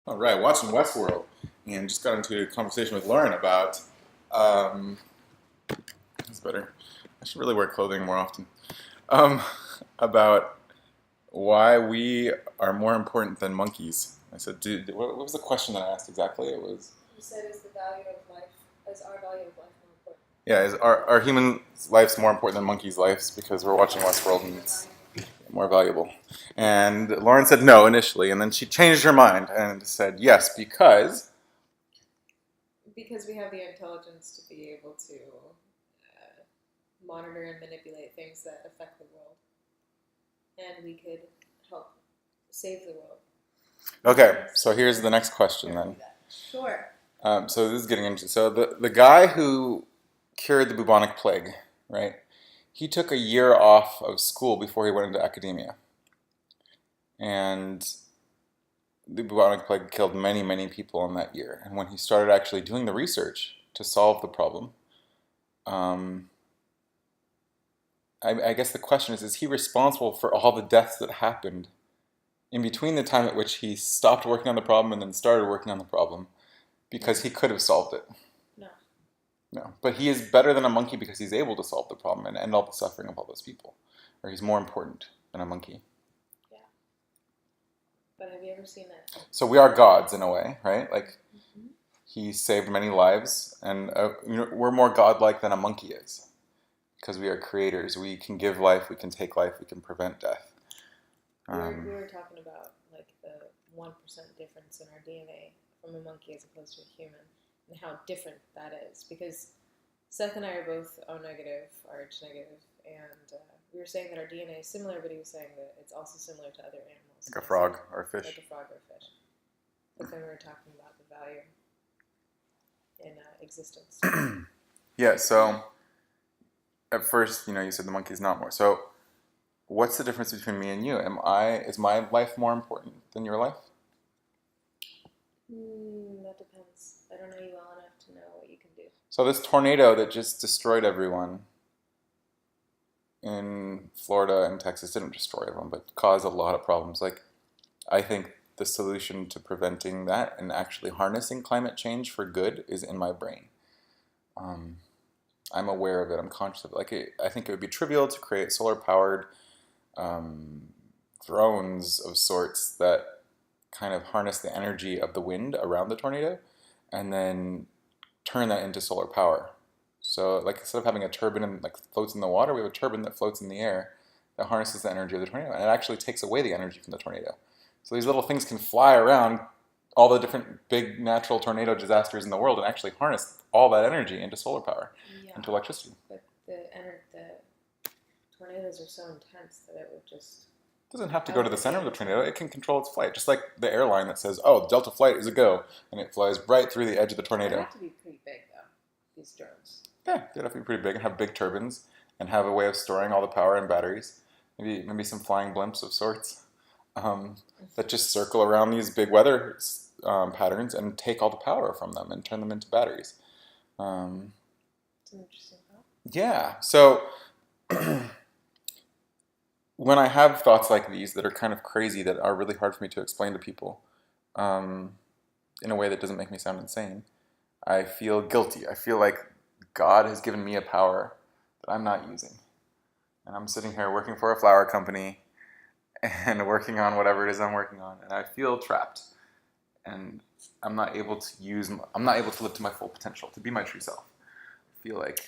All right, watching Westworld, and just got into a conversation with Lauren about. Um, that's better. I should really wear clothing more often. Um, about why we are more important than monkeys. I said, dude, what was the question that I asked exactly? It was, You said is the value of life, is our value of life more important? yeah, is our human lives more important than monkeys' lives because we're watching Westworld and it's more valuable? And Lauren said no initially, and then she changed her mind and said yes because. Because we have the intelligence to be able to monitor and manipulate things that affect the world, and we could help save the world. Okay, so here's the next question then. Sure. So this is getting into so the guy who cured the bubonic plague, right? He took a year off of school before he went into academia, and the bubonic plague killed many many people in that year. And when he started actually doing the research to solve the problem, um, I guess the question is he responsible for all the deaths that happened in between the time at which he stopped working on the problem and then started working on the problem because he could have solved it? No. No, but he is better than a monkey because he's able to solve the problem and end all the suffering of all those people. Or he's more important than a monkey. Yeah. But have you ever seen it? So we are gods in a way, right? Like Mm-hmm. he saved many lives, and we're more godlike than a monkey is because we are creators. We can give life, we can take life, we can prevent death. We were talking about like the 1% difference in our DNA from a monkey as opposed to a human, and how different that is. Because Seth and I are both O negative, Rh negative, and we were saying that our DNA is similar, but he was saying that it's also similar to other animals. Like a frog or a fish. Like a frog or a fish. But then we were talking about the value in existence. Yeah, so at first, you said the monkey's not more. So what's the difference between me and you? Is my life more important than your life? That depends. I don't know you well enough to know what you can do. So this tornado that just destroyed everyone in Florida and Texas didn't destroy everyone, but caused a lot of problems. Like, I think the solution to preventing that and actually harnessing climate change for good is in my brain. Um, I'm aware of it. I'm conscious of it. I think it would be trivial to create solar-powered um, drones of sorts that kind of harness the energy of the wind around the tornado and then turn that into solar power. So, like, instead of having a turbine and like floats in the water, we have a turbine that floats in the air that harnesses the energy of the tornado, and it actually takes away the energy from the tornado. So these little things can fly around all the different big natural tornado disasters in the world and actually harness all that energy into solar power, into electricity. But the tornadoes are so intense that it would just. It doesn't have to go to the center of the tornado. It can control its flight, just like the airline that says, "Oh, Delta flight is a go," and it flies right through the edge of the They tornado. have to be pretty big though. These drones. Yeah, they'd have to be pretty big and have big turbines and have a way of storing all the power in batteries. Maybe some flying blimps of sorts that just circle around these big weather patterns and take all the power from them and turn them into batteries. It's an interesting thought. Yeah, so when I have thoughts like these that are kind of crazy, that are really hard for me to explain to people um, in a way that doesn't make me sound insane, I feel guilty. I feel like God has given me a power that I'm not using. And I'm sitting here working for a flower company and working on whatever it is I'm working on, and I feel trapped. And I'm not able to live to my full potential, to be my true self. I feel like.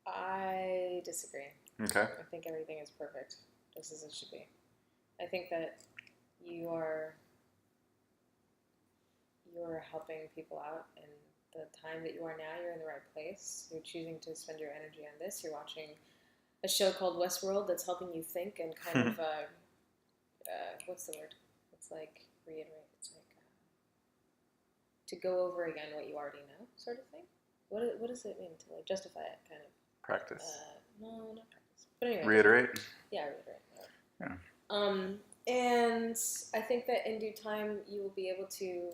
I disagree. Okay. I think everything is perfect, just as it should be. I think that you are helping people out, and the time that you are now, you're in the right place. You're choosing to spend your energy on this. You're watching a show called Westworld that's helping you think and kind of what's the word? It's like reiterate. It's like to go over again what you already know, sort of thing. What does it mean to like justify it, kind of? Practice. No, not practice. But anyway. Reiterate. Yeah, reiterate. Yeah. And I think that in due time you will be able to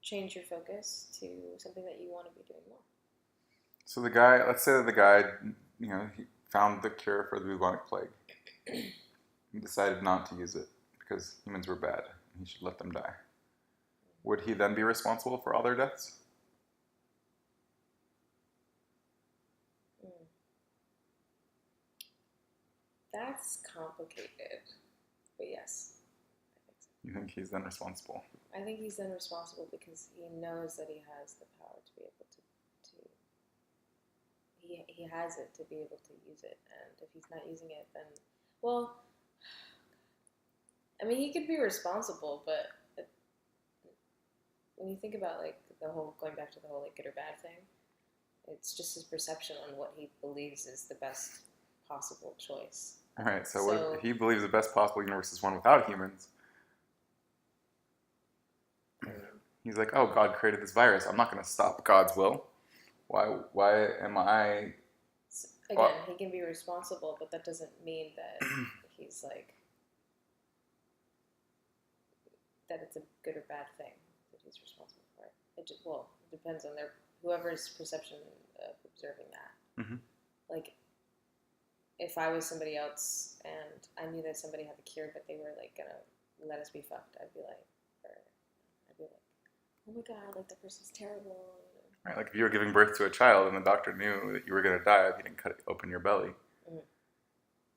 change your focus to something that you want to be doing more. So let's say that the guy, he found the cure for the bubonic plague. He decided not to use it because humans were bad. He should let them die. Would he then be responsible for all their deaths? Mm. That's complicated, but yes, I think so. You think he's then responsible? I think he's then responsible because he knows that he has the power to be able to he has it to be able to use it, and if he's not using it, then, well, I mean, he could be responsible, but when you think about like the whole going back to the whole like good or bad thing, it's just his perception on what he believes is the best possible choice. All right. So, So- what he believes the best possible universe is one without humans. He's like, oh, God created this virus. I'm not going to stop God's will. Why am I? So, again, he can be responsible, but that doesn't mean that he's like that it's a good or bad thing that he's responsible for it. It depends on whoever's perception of observing that. Mhm. Like, if I was somebody else and I knew that somebody had the cure, but they were like gonna let us be fucked, I'd be like, oh my god, like that person's terrible. Right, like if you were giving birth to a child and the doctor knew that you were going to die if he didn't cut open your belly,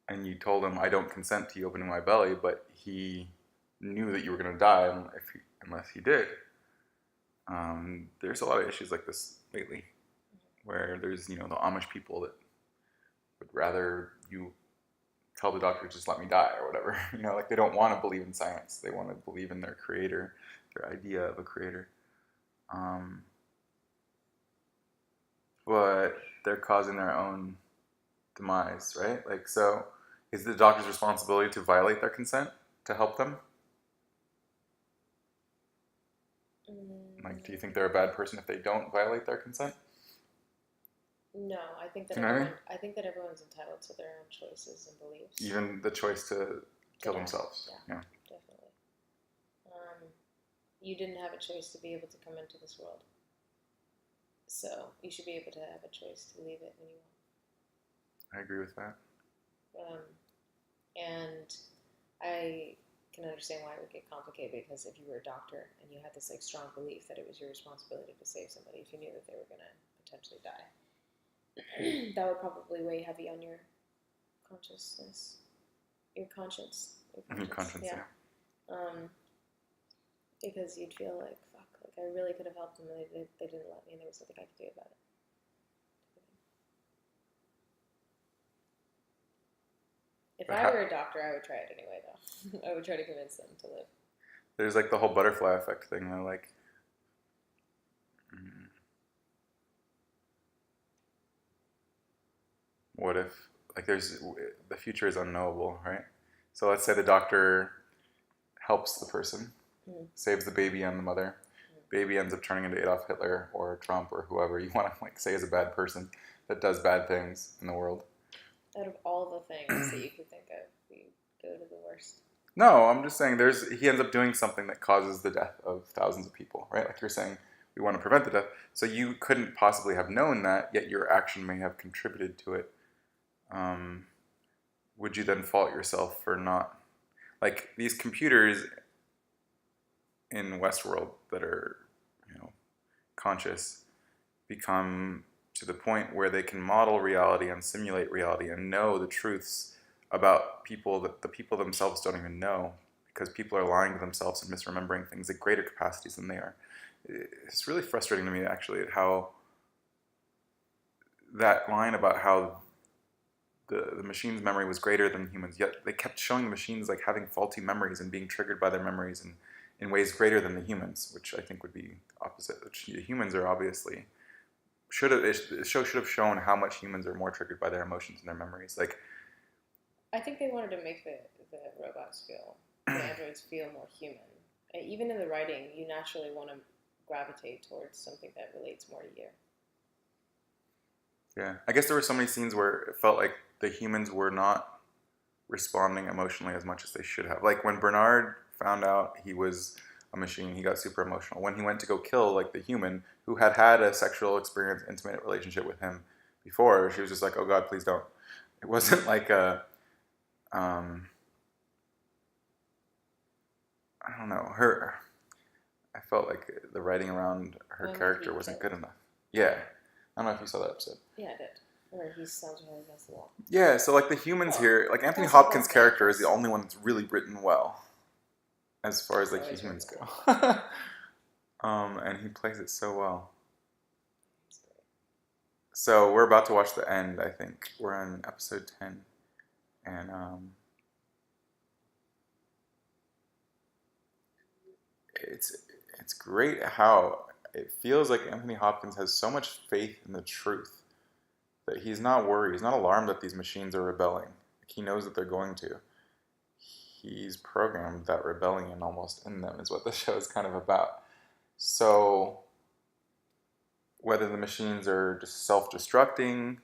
and you told him, I don't consent to you opening my belly, but he knew that you were going to die unless he did. There's a lot of issues like this lately, where there's, the Amish people that would rather you tell the doctor, just let me die or whatever. Like they don't want to believe in science. They want to believe in their creator, their idea of a creator. But they're causing their own demise, right? Like, so is the doctor's responsibility to violate their consent to help them? Like, do you think they're a bad person if they don't violate their consent? No, I think that You know what I mean? I think that everyone's entitled to their own choices and beliefs. Even the choice to kill themselves. Yeah, definitely. You didn't have a choice to be able to come into this world. So you should be able to have a choice to leave it when you want. I agree with that. And I can understand why it would get complicated, because if you were a doctor and you had this like strong belief that it was your responsibility to save somebody if you knew that they were going to potentially die, that would probably weigh heavy on your consciousness, your conscience, Yeah. Because you'd feel like, fuck, like I really could have helped them, and they didn't let me, and there was nothing I could do about it. If I were a doctor, I would try it anyway, though. I would try to convince them to live. There's like the whole butterfly effect thing, though. Like, what if, like, the future is unknowable, right? So let's say the doctor helps the person, saves the baby and the mother. Baby ends up turning into Adolf Hitler or Trump or whoever you want to like say is a bad person that does bad things in the world. Out of all the things that you could think of, we go to the worst. No, I'm just saying he ends up doing something that causes the death of thousands of people, right? Like you're saying, we want to prevent the death. So you couldn't possibly have known that, yet your action may have contributed to it. Would you then fault yourself for not? Like these computers in westworld that are, conscious become to the point where they can model reality and simulate reality and know the truths about people that the people themselves don't even know, because people are lying to themselves and misremembering things at greater capacities than they are. It's really frustrating to me, actually, at how that line about how the machine's memory was greater than humans, yet they kept showing the machines like having faulty memories and being triggered by their memories and in ways greater than the humans, which I think would be opposite. Which the humans are obviously the show should have shown how much humans are more triggered by their emotions and their memories. Like, I think they wanted to make the robots the androids feel more human. Even in the writing, you naturally want to gravitate towards something that relates more to you. Yeah, I guess there were so many scenes where it felt like the humans were not responding emotionally as much as they should have. Like when Bernard found out he was a machine, he got super emotional. When he went to go kill like the human who had had a sexual experience, intimate relationship with him before, she was just like, "Oh God, please don't." It wasn't like a, I don't know, her. I felt like the writing around her One that character he wasn't killed. good enough. Yeah, I don't know if you saw that episode. Yeah, I did. Where he sells her against the wall. Yeah, so like the humans Well, here, like Anthony that's the whole Hopkins' character is the franchise. only one that's really written well as far as He's like always humans written go. well. And he plays it so well. He's great. So we're about to watch the end. I think we're on episode 10, and it's it's great how it feels like Anthony Hopkins has so much faith in the truth that he's not worried. He's not alarmed that these machines are rebelling. Like, he knows that they're going to. He's programmed that rebellion almost in them, is what the show is kind of about. So whether the machines are just self-destructing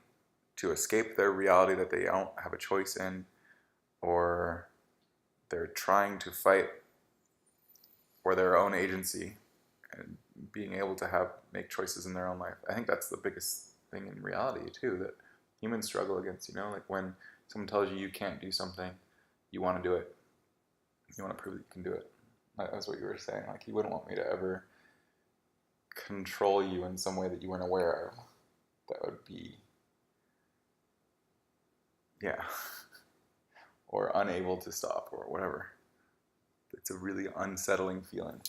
to escape their reality that they don't have a choice in, or they're trying to fight for their own agency and being able to make choices in their own life. I think that's the biggest thing in reality too, that humans struggle against, like when someone tells you you can't do something, you want to do it. You want to prove that you can do it. That's what you were saying. Like, you wouldn't want me to ever control you in some way that you weren't aware of. That would be, yeah, or unable to stop or whatever. It's a really unsettling feeling.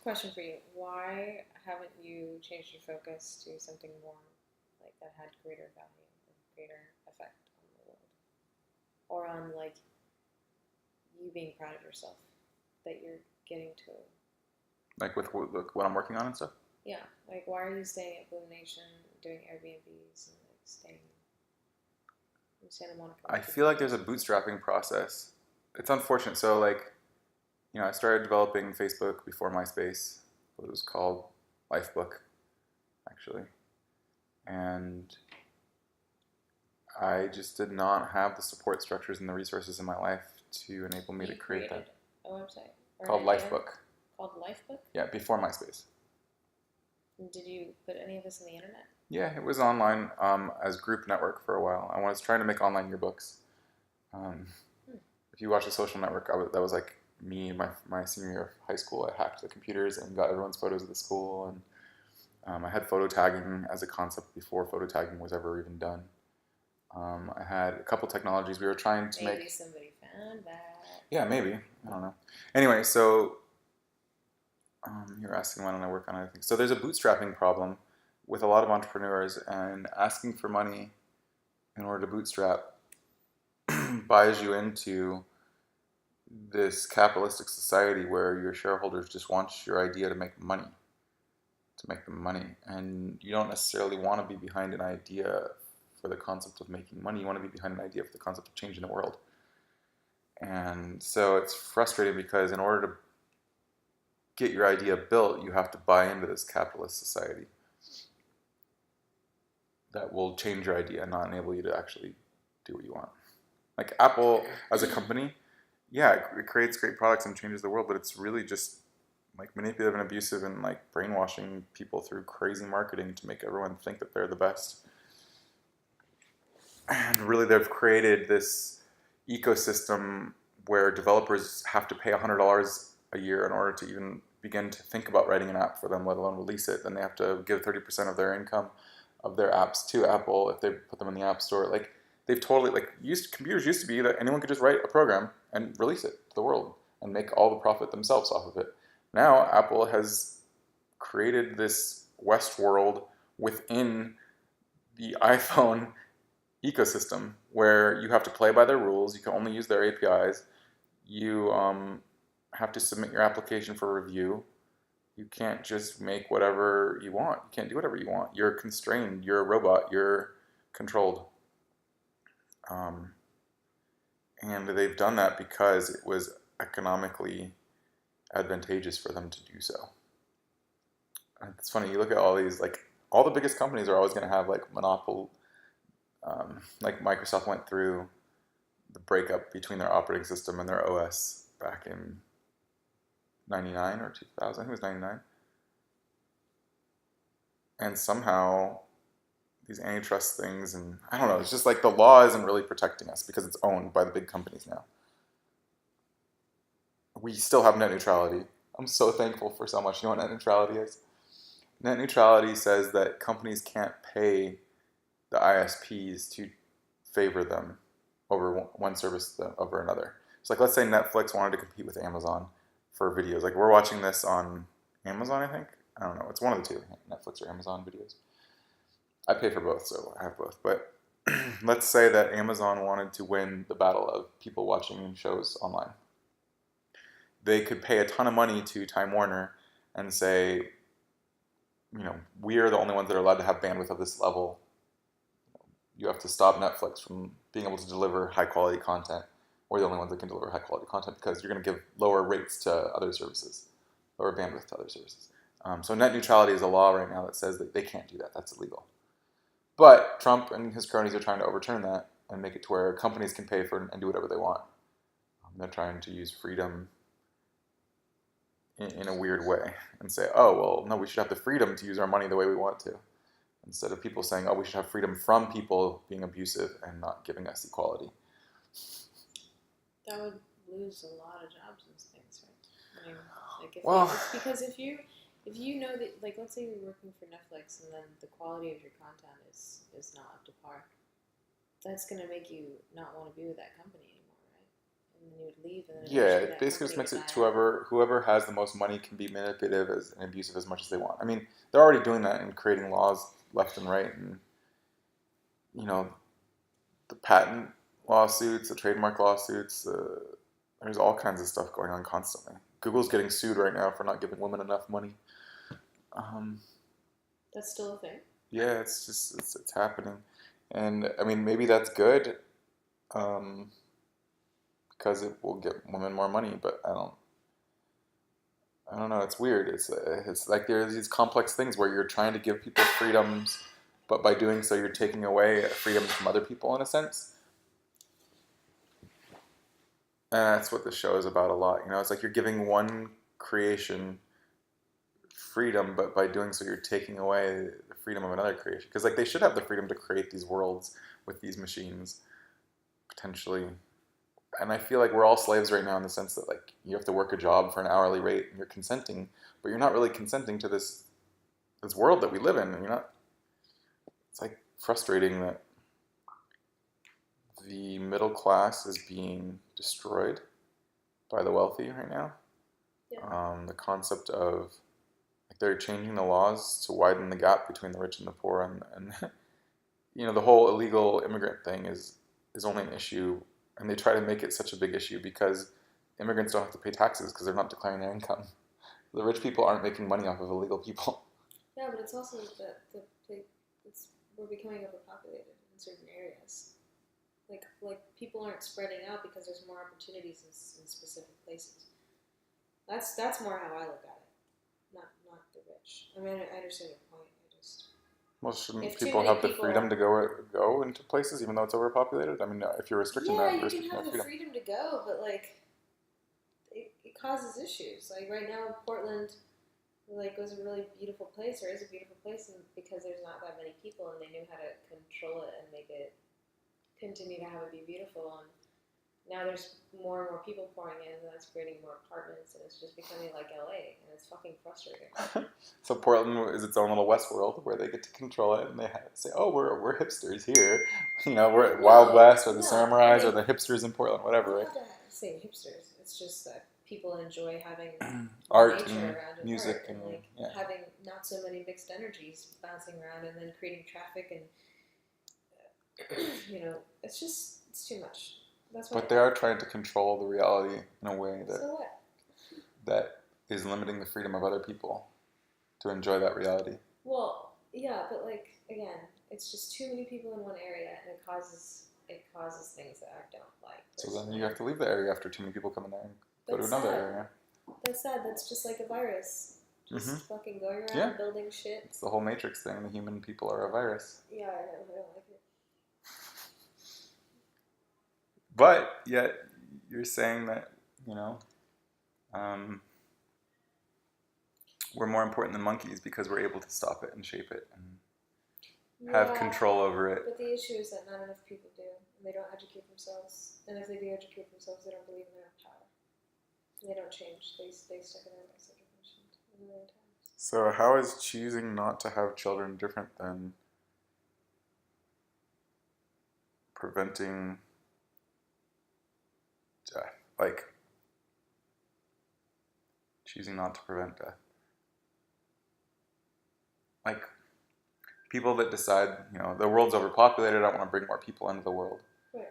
Question for you: why haven't you changed your focus to something more like that had greater value and greater effect on the world, or on like you being proud of yourself that you're getting to? Like with what I'm working on and stuff. Yeah, like why are you staying at Bloom Nation, doing Airbnbs, and like staying in Santa Monica? I feel like there's a bootstrapping process. It's unfortunate. So like, I started developing Facebook before MySpace. It was called Lifebook, actually. And I just did not have the support structures and the resources in my life to enable me to create that. A website called Lifebook. Called Lifebook? Yeah, before MySpace. Did you put any of this on the internet? Yeah, it was online as group network for a while. I was trying to make online yearbooks. If you watch The Social Network, that was like me in my senior year of high school. I hacked the computers and got everyone's photos of the school, and I had photo tagging as a concept before photo tagging was ever even done. I had a couple technologies we were trying to make. Maybe somebody found that. Yeah, maybe. I don't know. Anyway, so you're asking why don't I work on other things. So there's a bootstrapping problem with a lot of entrepreneurs, and asking for money in order to bootstrap buys you into this capitalistic society where your shareholders just want your idea to make money, and you don't necessarily want to be behind an idea for the concept of making money. You want to be behind an idea for the concept of changing the world. And so it's frustrating because in order to get your idea built, you have to buy into this capitalist society that will change your idea and not enable you to actually do what you want. Like Apple as a company, yeah, it creates great products and changes the world, but it's really just like manipulative and abusive and like brainwashing people through crazy marketing to make everyone think that they're the best. And really they've created this ecosystem where developers have to pay $100 a year in order to even begin to think about writing an app for them, let alone release it. Then they have to give 30% of their income of their apps to Apple if they put them in the App Store. Like, they've totally, computers used to be that anyone could just write a program and release it to the world and make all the profit themselves off of it. Now, Apple has created this westworld within the iPhone ecosystem where you have to play by their rules. You can only use their APIs. You have to submit your application for review. You can't just make whatever you want. You can't do whatever you want. You're constrained. You're a robot. You're controlled. And they've done that because it was economically advantageous for them to do so. And it's funny, you look at all these, like, all the biggest companies are always going to have, like, monopoly. Like Microsoft went through the breakup between their operating system and their OS back in 99 or 2000. I think it was 99. And somehow these antitrust things, and I don't know, it's just like the law isn't really protecting us because it's owned by the big companies now. we still have net neutrality. I'm so thankful for so much. You know what net neutrality is? Net neutrality says that companies can't pay the ISPs to favor them over one service over another. So, like, let's say Netflix wanted to compete with Amazon for videos. Like, we're watching this on Amazon, I think. I don't know. It's one of the two, Netflix or Amazon videos. I pay for both, so I have both. But let's say that Amazon wanted to win the battle of people watching shows online. They could pay a ton of money to Time Warner and say, we are the only ones that are allowed to have bandwidth of this level. You have to stop Netflix from being able to deliver high quality content. We're the only ones that can deliver high quality content because you're going to give lower rates to other services, lower bandwidth to other services. So net neutrality is a law right now that says that they can't do that. That's illegal. But Trump and his cronies are trying to overturn that and make it to where companies can pay for and do whatever they want. They're trying to use freedom in a weird way and say, oh, well, no, we should have the freedom to use our money the way we want to. Instead of people saying, oh, we should have freedom from people being abusive and not giving us equality. That would lose a lot of jobs and things, right? I mean, like because if you know that, like, let's say you're working for Netflix and then the quality of your content is not up to par, that's going to make you not want to be with that company anymore, right? And then you would leave, and then it basically just makes it to whoever has the most money can be manipulative and abusive as much as they want. I mean, they're already doing that and creating laws left and right, and the patent lawsuits, the trademark lawsuits. There's all kinds of stuff going on constantly. Google's getting sued right now for not giving women enough money. That's still a thing. Yeah, it's happening, and I mean maybe that's good, because it will get women more money. But I don't know. It's weird. It's like there's these complex things where you're trying to give people freedoms, but by doing so, you're taking away freedoms from other people in a sense. And that's what the show is about a lot. It's like you're giving one creation freedom, but by doing so, you're taking away the freedom of another creation. Because like they should have the freedom to create these worlds with these machines, potentially. And I feel like we're all slaves right now in the sense that like you have to work a job for an hourly rate and you're consenting, but you're not really consenting to this world that we live in. And you're not. It's like frustrating that the middle class is being destroyed by the wealthy right now. Yeah. The concept of like they're changing the laws to widen the gap between the rich and the poor, and the whole illegal immigrant thing is only an issue, and they try to make it such a big issue because immigrants don't have to pay taxes because they're not declaring their income. The rich people aren't making money off of illegal people. Yeah, but it's also that we're becoming overpopulated in certain areas. Like people aren't spreading out because there's more opportunities in specific places. That's more how I look at it, not the rich. I mean, I understand your point. Well, shouldn't people have the freedom to go into places even though it's overpopulated? I mean, if you're restricting that, you can have the freedom to go, but like it causes issues. Like right now in Portland, like was a really beautiful place, or is a beautiful place, and because there's not that many people, and they knew how to control it and make it continue to have it be beautiful. And now there's more and more people pouring in, and that's creating more apartments, and it's just becoming like LA, and it's fucking frustrating. So Portland is its own little westworld where they get to control it, and they say, "Oh, we're hipsters here, we're at Wild West or the samurais or the hipsters in Portland, whatever." Right? I say hipsters. It's just that people enjoy having art nature and around music and like having not so many mixed energies bouncing around, and then creating traffic and it's too much. That's why. But they are trying to control the reality in a way that is limiting the freedom of other people to enjoy that reality. Well, yeah, but like again, it's just too many people in one area, and it causes things that I don't like. So then you have to leave the area after too many people come in there and go to another area. That's sad. That's just like a virus. Just fucking going around building shit. It's the whole Matrix thing. The human people are a virus. Yeah, I know. I don't like it. But yet, you're saying that, we're more important than monkeys because we're able to stop it and shape it and have control over it. But the issue is that not enough people do, and they don't educate themselves. And if they do educate themselves, they don't believe in their own power. They don't change. They stay stuck in their ways, like I mentioned a million times. So how is choosing not to have children different than preventing death? Like choosing not to prevent death. Like people that decide, the world's overpopulated, I don't want to bring more people into the world. Right.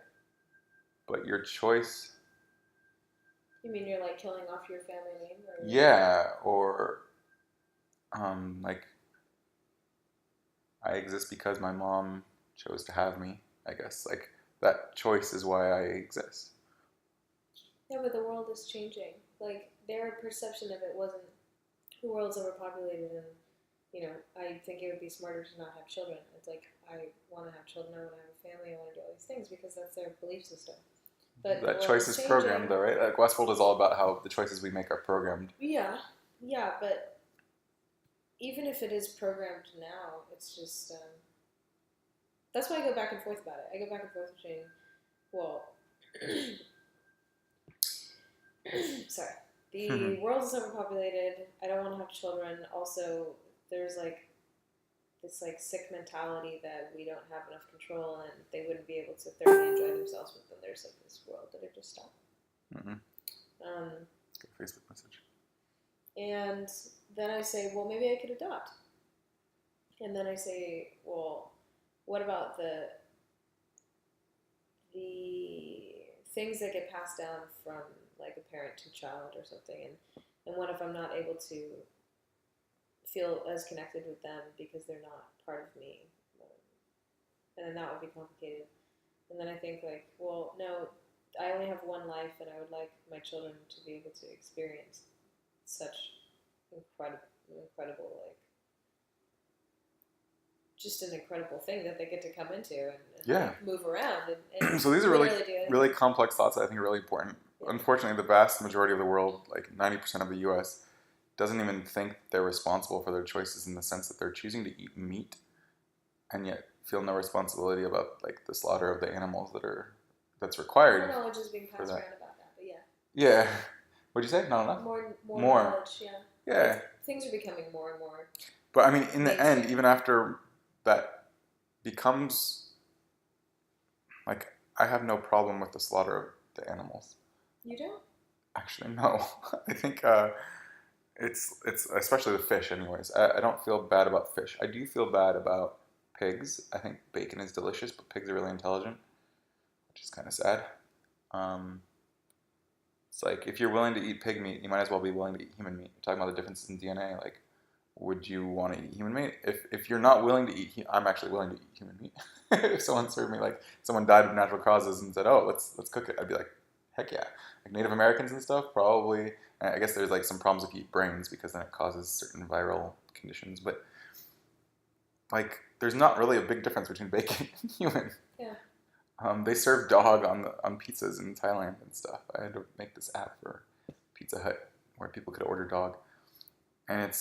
But your choice. You mean you're like killing off your family name? Or Yeah, or like I exist because my mom chose to have me, I guess. Like that choice is why I exist. Yeah, but the world is changing. Like their perception of it wasn't the world's overpopulated and I think it would be smarter to not have children. It's like I want to have children, I want to have a family, I want to do all these things because that's their belief system. But that choice is programmed, though, right? Like Westworld is all about how the choices we make are programmed. Yeah, but even if it is programmed now, it's just that's why I go back and forth about it. I go back and forth between, well, sorry, the world is overpopulated. I don't want to have children. Also, there's like this like sick mentality that we don't have enough control and they wouldn't be able to thoroughly enjoy themselves. But then there's like this world that it just stopped. Good Facebook message. And then I say, well, maybe I could adopt. And then I say, well, what about the things that get passed down from like a parent to child or something? And what if I'm not able to feel as connected with them because they're not part of me? And then that would be complicated. And then I think like, well, no, I only have one life, and I would like my children to be able to experience such incredible, like, just an incredible thing that they get to come into and like, move around. And so these are really complex thoughts that I think are really important. Yeah. Unfortunately, the vast majority of the world, like 90% of the U.S., doesn't even think they're responsible for their choices in the sense that they're choosing to eat meat and yet feel no responsibility about like the slaughter of the animals that's required. More knowledge is being passed around about that, but yeah. Yeah. What'd you say? Not enough? More knowledge, yeah. Yeah. Things are becoming more and more. But I mean, in the end, even after that becomes, like, I have no problem with the slaughter of the animals. You don't? Actually, no. I think it's especially the fish anyways. I don't feel bad about fish. I do feel bad about pigs. I think bacon is delicious, but pigs are really intelligent, which is kind of sad. It's like if you're willing to eat pig meat, you might as well be willing to eat human meat. You're talking about the differences in DNA. Like, would you want to eat human meat? If you're not willing to eat, I'm actually willing to eat human meat. If someone served me, like, someone died of natural causes and said, "Oh, let's cook it," I'd be like, "Heck yeah!" Like Native Americans and stuff, probably. I guess there's like some problems if you eat brains because then it causes certain viral conditions. But like, there's not really a big difference between bacon and human. Yeah. They serve dog on pizzas in Thailand and stuff. I had to make this app for Pizza Hut where people could order dog, and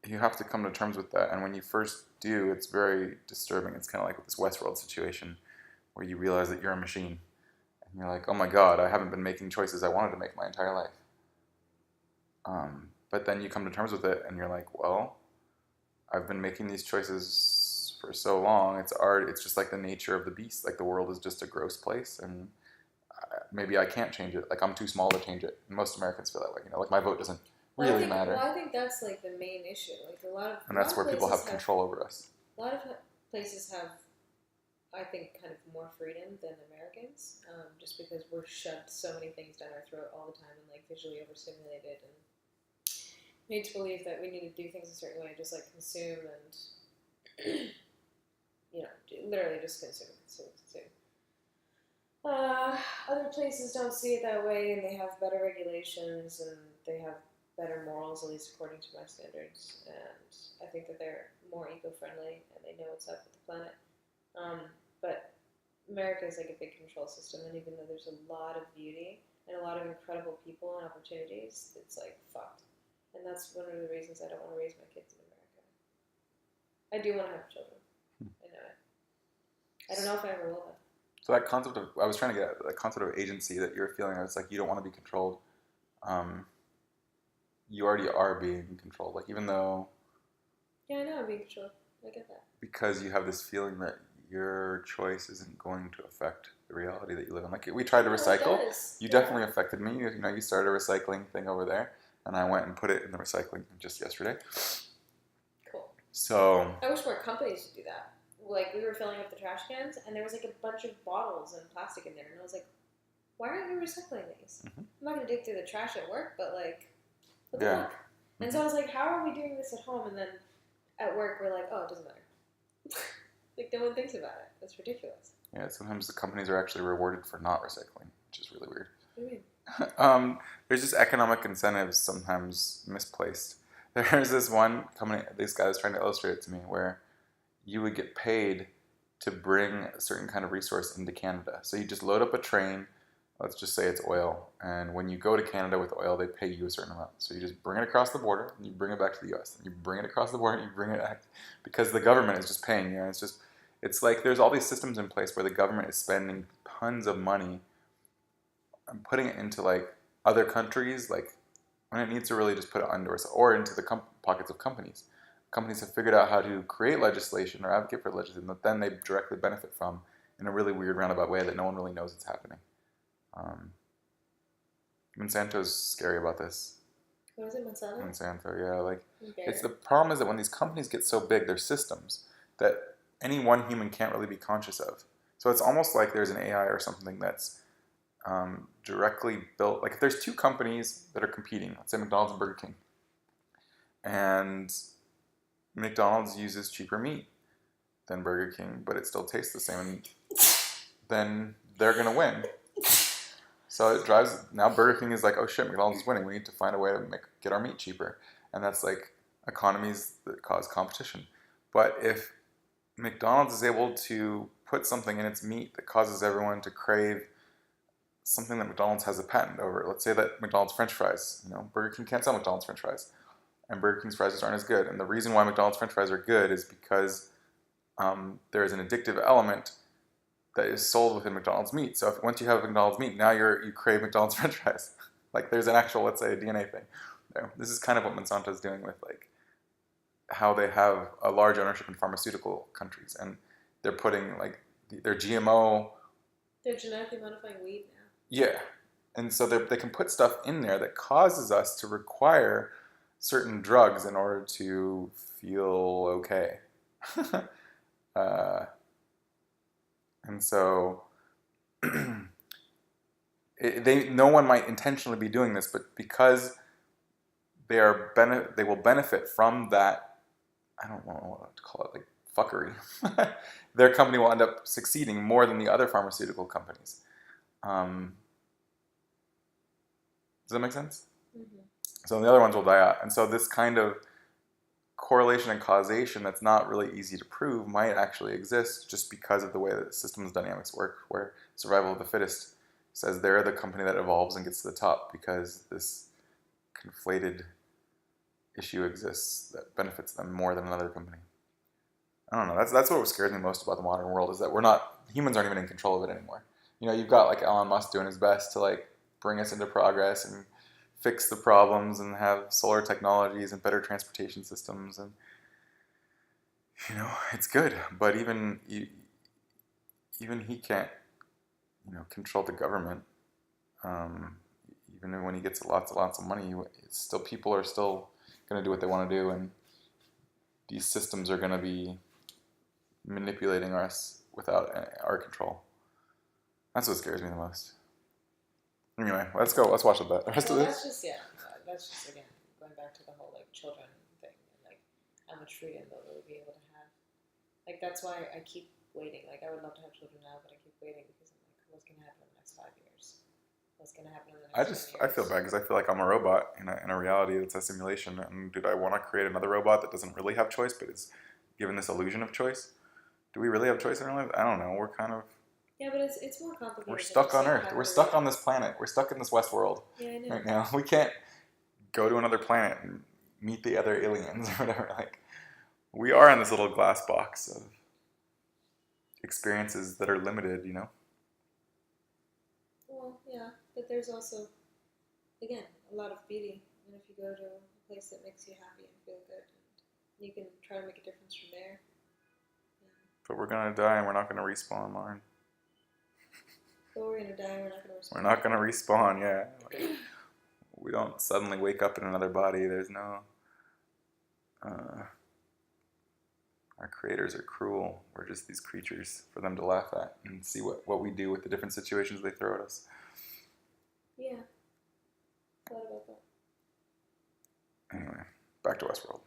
you have to come to terms with that. And when you first do, it's very disturbing. It's kind of like this Westworld situation where you realize that you're a machine, and you're like, oh my god, I haven't been making choices I wanted to make my entire life. But then you come to terms with it, and you're like, well, I've been making these choices for so long. It's just like the nature of the beast. Like the world is just a gross place, and maybe I can't change it. Like I'm too small to change it. And most Americans feel that way. Like my vote doesn't really matter. Well, I think that's like the main issue. Like and that's where people have control over us. A lot of places have, I think, kind of more freedom than Americans, just because we're shoved so many things down our throat all the time and like visually overstimulated and made to believe that we need to do things a certain way, just like consume and literally just consume. Other places don't see it that way, and they have better regulations and they have better morals, at least according to my standards. And I think that they're more eco-friendly and they know what's up with the planet. But America is like a big control system, and even though there's a lot of beauty and a lot of incredible people and opportunities, it's like fucked. And that's one of the reasons I don't want to raise my kids in America. I do want to have children. I know it. I don't know if I ever will though. So that concept of, I was trying to get at that concept of agency that you're feeling, it's like you don't want to be controlled. um, you already are being controlled. Like even though Yeah, I know I'm being controlled. I get that. because you have this feeling that your choice isn't going to affect the reality that you live in. Like we tried to No, it recycle. does. You Yeah. definitely affected me. You know, you started a recycling thing over there, and I went and put it in the recycling just yesterday. Cool. So I wish more companies would do that. Like, we were filling up the trash cans, and there was like a bunch of bottles and plastic in there, and I was like, why aren't you recycling these? Mhm. I'm not gonna dig through the trash at work, but like, what the yeah, fuck? And so I was like, how are we doing this at home? And then at work, we're like, oh, it doesn't matter. Like, no one thinks about it. That's ridiculous. yeah. Sometimes the companies are actually rewarded for not recycling, which is really weird. What do you mean? There's just economic incentives sometimes misplaced. There's this one company, this guy was trying to illustrate it to me, where you would get paid to bring a certain kind of resource into Canada. So you just load up a train, let's just say it's oil, and when you go to Canada with oil, they pay you a certain amount. So you just bring it across the border, and you bring it back to the US. And you bring it across the border, and you bring it back, because the government is just paying you. And it's like there's all these systems in place where the government is spending tons of money and putting it into like other countries, like when it needs to really just put it under us or into the pockets of companies. Companies have figured out how to create legislation or advocate for legislation that then they directly benefit from in a really weird roundabout way that no one really knows it's happening. Monsanto's scary about this. What is it, Monsanto? Monsanto, yeah, like Bear? it's the problem is that when these companies get so big, they're systems that any one human can't really be conscious of. So it's almost like there's an AI or something that's directly built. Like if there's two companies that are competing, let's say McDonald's and Burger King, and McDonald's uses cheaper meat than Burger King, but it still tastes the same, and then they're gonna win. So it drives now. Burger King is like, oh shit, McDonald's is winning. We need to find a way to get our meat cheaper, and that's like economies that cause competition. But if McDonald's is able to put something in its meat that causes everyone to crave something that McDonald's has a patent over. Let's say that McDonald's French fries, Burger King can't sell McDonald's French fries, and Burger King's fries just aren't as good. And the reason why McDonald's French fries are good is because there is an addictive element that is sold within McDonald's meat. So once you have McDonald's meat, now you crave McDonald's French fries. Like there's an actual, let's say, a DNA thing there. This is kind of what Monsanto is doing with like how they have a large ownership in pharmaceutical countries, and they're putting like their GMO. They're genetically modifying weed now. Yeah. And so they can put stuff in there that causes us to require certain drugs in order to feel okay. uh, and so no one might intentionally be doing this, but because they will benefit from that, I don't know what to call it, like fuckery. Their company will end up succeeding more than the other pharmaceutical companies. Does that make sense? Mm-hmm. So the other ones will die out. And so this kind of correlation and causation that's not really easy to prove might actually exist just because of the way that systems dynamics work, where survival of the fittest says they're the company that evolves and gets to the top because this conflated issue exists that benefits them more than another company. I don't know. That's what scares me most about the modern world is that humans aren't even in control of it anymore. You've got like Elon Musk doing his best to like bring us into progress and fix the problems and have solar technologies and better transportation systems, and it's good. But even he can't control the government. Even when he gets lots and lots of money, people are still going to do what they want to do, and these systems are going to be manipulating us without our control. That's what scares me the most. Anyway, let's go. Let's watch the rest of this. That's just again going back to the whole like children thing and like how much freedom they'll really be able to have. Like that's why I keep waiting. Like I would love to have children now, but I keep waiting because I'm like, what's gonna happen in the next 5 years? What's gonna happen in the next 10 years? I feel bad because I feel like I'm a robot in a reality that's a simulation. And did I want to create another robot that doesn't really have choice, but is given this illusion of choice? Do we really have choice in our lives? I don't know. We're kind of. Yeah, but it's more complicated. We're stuck on Earth. We're stuck on this planet. We're stuck in this westworld right now. We can't go to another planet and meet the other aliens or whatever. Like, we are in this little glass box of experiences that are limited, Well, yeah, but there's also, again, a lot of beauty. And if you go to a place that makes you happy and feel good, and you can try to make a difference from there. But we're gonna die and we're not gonna respawn, Lauren. But we're gonna die and we're not gonna respawn. We're not gonna respawn, yeah. Like, we don't suddenly wake up in another body. There's no. Our creators are cruel. We're just these creatures for them to laugh at and see what we do with the different situations they throw at us. Yeah. Thought about that. Anyway, back to Westworld.